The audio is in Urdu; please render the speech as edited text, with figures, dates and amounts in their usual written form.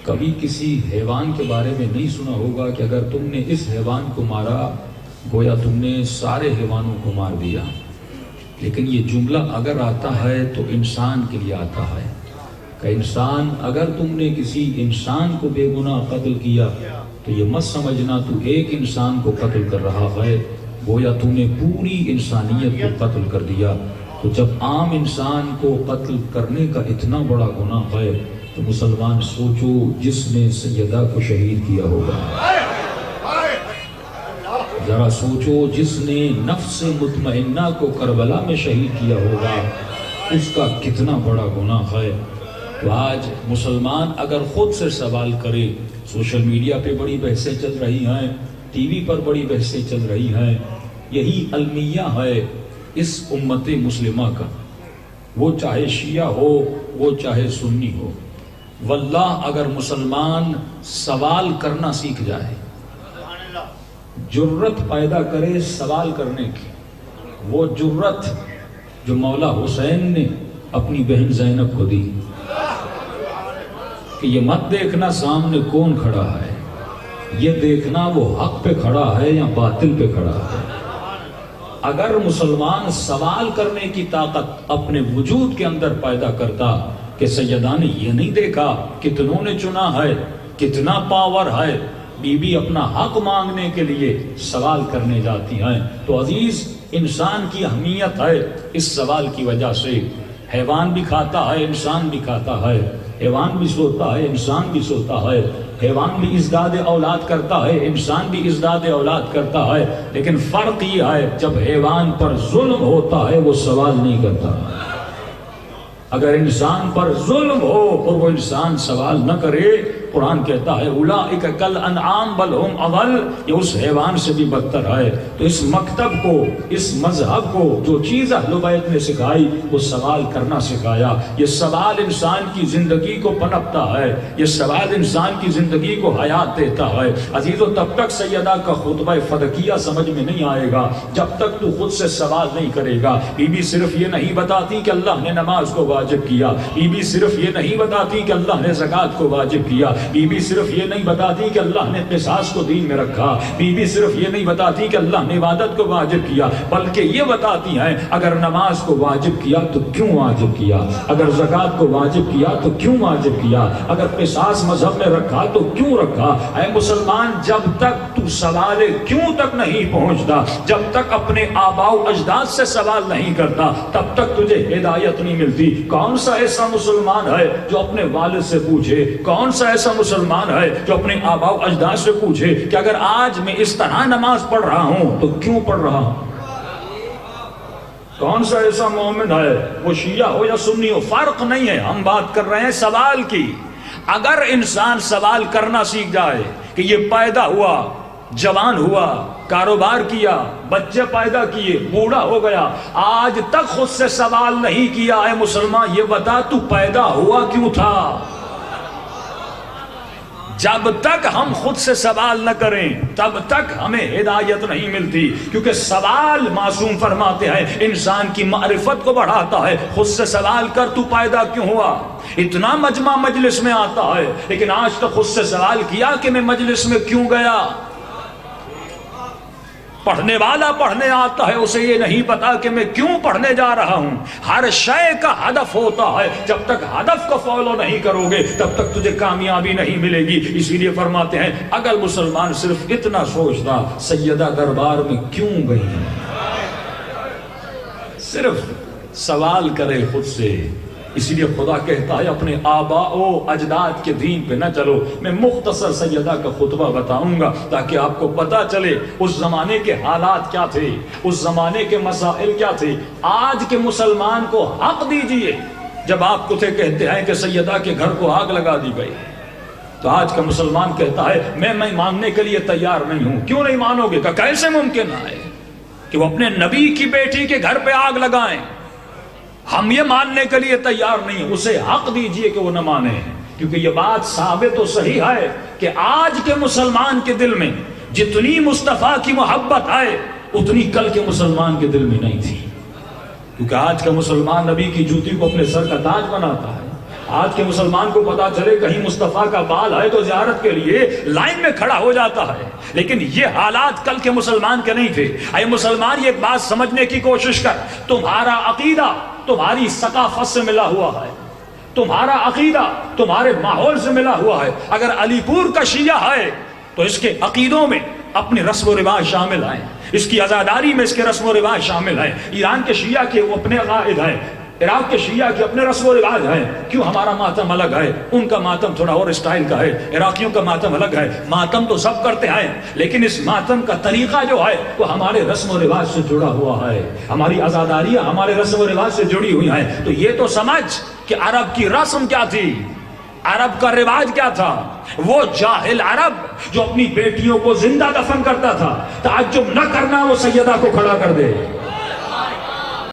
کبھی کسی حیوان کے بارے میں نہیں سنا ہوگا کہ اگر تم نے اس حیوان کو مارا گویا تم نے سارے حیوانوں کو مار دیا. لیکن یہ جملہ اگر آتا ہے تو انسان کے لیے آتا ہے کہ انسان، اگر تم نے کسی انسان کو بے گناہ قتل کیا تو یہ مت سمجھنا تو ایک انسان کو قتل کر رہا ہے، گویا تم نے پوری انسانیت کو قتل کر دیا. تو جب عام انسان کو قتل کرنے کا اتنا بڑا گناہ ہے تو مسلمان سوچو جس نے سیدہ کو شہید کیا ہوگا، ذرا سوچو جس نے نفس مطمئنہ کو کربلا میں شہید کیا ہوگا، اس کا کتنا بڑا گناہ ہے. تو آج مسلمان اگر خود سے سوال کرے، سوشل میڈیا پہ بڑی بحثیں چل رہی ہیں، ٹی وی پر بڑی بحثیں چل رہی ہیں، یہی المیہ ہے اس امت مسلمہ کا، وہ چاہے شیعہ ہو وہ چاہے سنی ہو. واللہ اگر مسلمان سوال کرنا سیکھ جائے، جرت پیدا کرے سوال کرنے کی، وہ جرت جو مولا حسین نے اپنی بہن زینب کو دی کہ یہ مت دیکھنا سامنے کون کھڑا ہے، یہ دیکھنا وہ حق پہ کھڑا ہے یا باطل پہ کھڑا ہے. اگر مسلمان سوال کرنے کی طاقت اپنے وجود کے اندر پیدا کرتا کہ سیدہ نے یہ نہیں دیکھا کتنوں نے چنا ہے، کتنا پاور ہے، بی بی اپنا حق مانگنے کے لیے سوال کرنے جاتی ہیں. تو عزیز انسان کی اہمیت ہے اس سوال کی وجہ سے. حیوان بھی کھاتا ہے، انسان بھی کھاتا ہے، حیوان بھی سوتا ہے، انسان بھی سوتا ہے، حیوان بھی ازداد اولاد کرتا ہے، انسان بھی ازداد اولاد کرتا ہے. لیکن فرق یہ ہے جب حیوان پر ظلم ہوتا ہے وہ سوال نہیں کرتا. اگر انسان پر ظلم ہو اور وہ انسان سوال نہ کرے، قرآن کہتا ہے اولئک کالانعام بل ہم اضل، یہ اس حیوان سے بھی بدتر ہے. تو اس مکتب کو، اس مذہب کو جو چیز اہل بیت نے سکھائی وہ سوال کرنا سکھایا. یہ سوال انسان کی زندگی کو پنپتا ہے، یہ سوال انسان کی زندگی کو حیات دیتا ہے. عزیزو تب تک سیدہ کا خطبہ فدکیہ سمجھ میں نہیں آئے گا جب تک تو خود سے سوال نہیں کرے گا. بی بی صرف یہ نہیں بتاتی کہ اللہ نے نماز کو واجب کیا، بی بی صرف یہ نہیں بتاتی کہ اللہ نے زکوٰۃ کو واجب کیا، بی بی صرف یہ نہیں بتاتی کہ اللہ نے قصاص کو دین میں رکھا، بی بی صرف یہ نہیں بتاتی کہ اللہ نے عبادت کو واجب کیا، بلکہ یہ بتاتی ہیں اگر نماز کو واجب کیا تو کیوں واجب کیا، اگر زکوٰۃ کو واجب کیا تو کیوں واجب کیا، اگر قصاص مذہب میں رکھا تو کیوں رکھا. اے مسلمان جب تک تو سوال کیوں تک نہیں پہنچتا، جب تک اپنے آباء و اجداد سے سوال نہیں کرتا، تب تک تجھے ہدایت نہیں ملتی. کون سا ایسا مسلمان ہے جو اپنے والد سے پوچھے، کون سا ایسا مسلمان ہے جو اپنے آباء و اجداد سے پوچھے کہ اگر آج میں اس طرح نماز پڑھ رہا ہوں تو کیوں پڑھ رہا ہوں. کون سا ایسا مومن ہے، وہ شیعہ ہو یا سنی ہو، فرق نہیں ہے. ہم بات کر رہے ہیں سوال کی. اگر انسان سوال کرنا سیکھ جائے کہ یہ پیدا ہوا، جوان ہوا، کاروبار کیا، بچے پیدا کیے، بوڑھا ہو گیا، آج تک خود سے سوال نہیں کیا اے مسلمان یہ بتا تو پیدا ہوا کیوں تھا. جب تک ہم خود سے سوال نہ کریں تب تک ہمیں ہدایت نہیں ملتی، کیونکہ سوال معصوم فرماتے ہیں انسان کی معرفت کو بڑھاتا ہے. خود سے سوال کر تو پیدا کیوں ہوا. اتنا مجمع مجلس میں آتا ہے لیکن آج تک خود سے سوال کیا کہ میں مجلس میں کیوں گیا. پڑھنے والا پڑھنے آتا ہے، اسے یہ نہیں پتا کہ میں کیوں پڑھنے جا رہا ہوں. ہر شے کا ہدف ہوتا ہے، جب تک ہدف کو فالو نہیں کرو گے تب تک تجھے کامیابی نہیں ملے گی. اسی لیے فرماتے ہیں اگر مسلمان صرف اتنا سوچتا سیدہ دربار میں کیوں گئی، صرف سوال کرے خود سے. اسی لیے خدا کہتا ہے اپنے آباء و اجداد کے دین پہ نہ چلو. میں مختصر سیدہ کا خطبہ بتاؤں گا تاکہ آپ کو پتا چلے اس زمانے کے حالات کیا تھے، اس زمانے کے مسائل کیا تھے. آج کے مسلمان کو حق دیجئے. جب آپ کو کہتے ہیں کہ سیدہ کے گھر کو آگ لگا دی گئی تو آج کا مسلمان کہتا ہے میں ماننے کے لیے تیار نہیں ہوں. کیوں نہیں مانو گے؟ کہ کیسے ممکن ہے کہ وہ اپنے نبی کی بیٹی کے گھر پہ آگ لگائیں. ہم یہ ماننے کے لیے تیار نہیں. اسے حق دیجئے کہ وہ نہ مانے، کیونکہ یہ بات ثابت و صحیح ہے کہ آج کے مسلمان کے دل میں جتنی مصطفیٰ کی محبت ہے اتنی کل کے مسلمان کے دل میں نہیں تھی. کیونکہ آج کا مسلمان نبی کی جوتی کو اپنے سر کا تاج بناتا ہے، آج کے مسلمان کو پتا چلے کہیں مصطفیٰ کا بال ہے تو زیارت کے لیے لائن میں کھڑا ہو جاتا ہے، لیکن یہ حالات کل کے مسلمان کے نہیں تھے۔ اے مسلمان، یہ ایک بات سمجھنے کی کوشش کر، تمہارا عقیدہ تمہاری ثقافت سے ملا ہوا ہے، تمہارا عقیدہ تمہارے ماحول سے ملا ہوا ہے۔ اگر علی پور کا شیعہ ہے تو اس کے عقیدوں میں اپنے رسم و رواج شامل ہیں، اس کی عزاداری میں اس کے رسم و رواج شامل ہیں۔ ایران کے شیعہ کے وہ اپنے عقائد ہیں، عراق کے شیعہ کے اپنے رسم و رواج ہیں۔ کیوں ہمارا ماتم الگ ہے، ان کا ماتم تھوڑا اور اسٹائل کا ہے، عراقیوں کا ماتم الگ ہے۔ ماتم تو سب کرتے ہیں، لیکن اس ماتم کا طریقہ جو ہے وہ ہمارے رسم و رواج سے جڑا ہوا ہے، ہماری عزاداریاں ہمارے رسم و رواج سے جڑی ہوئی ہیں۔ تو یہ تو سمجھ کہ عرب کی رسم کیا تھی، عرب کا رواج کیا تھا۔ وہ جاہل عرب جو اپنی بیٹیوں کو زندہ دفن کرتا تھا، تعجب نہ کرنا وہ سیدہ کو کھڑا کر دے۔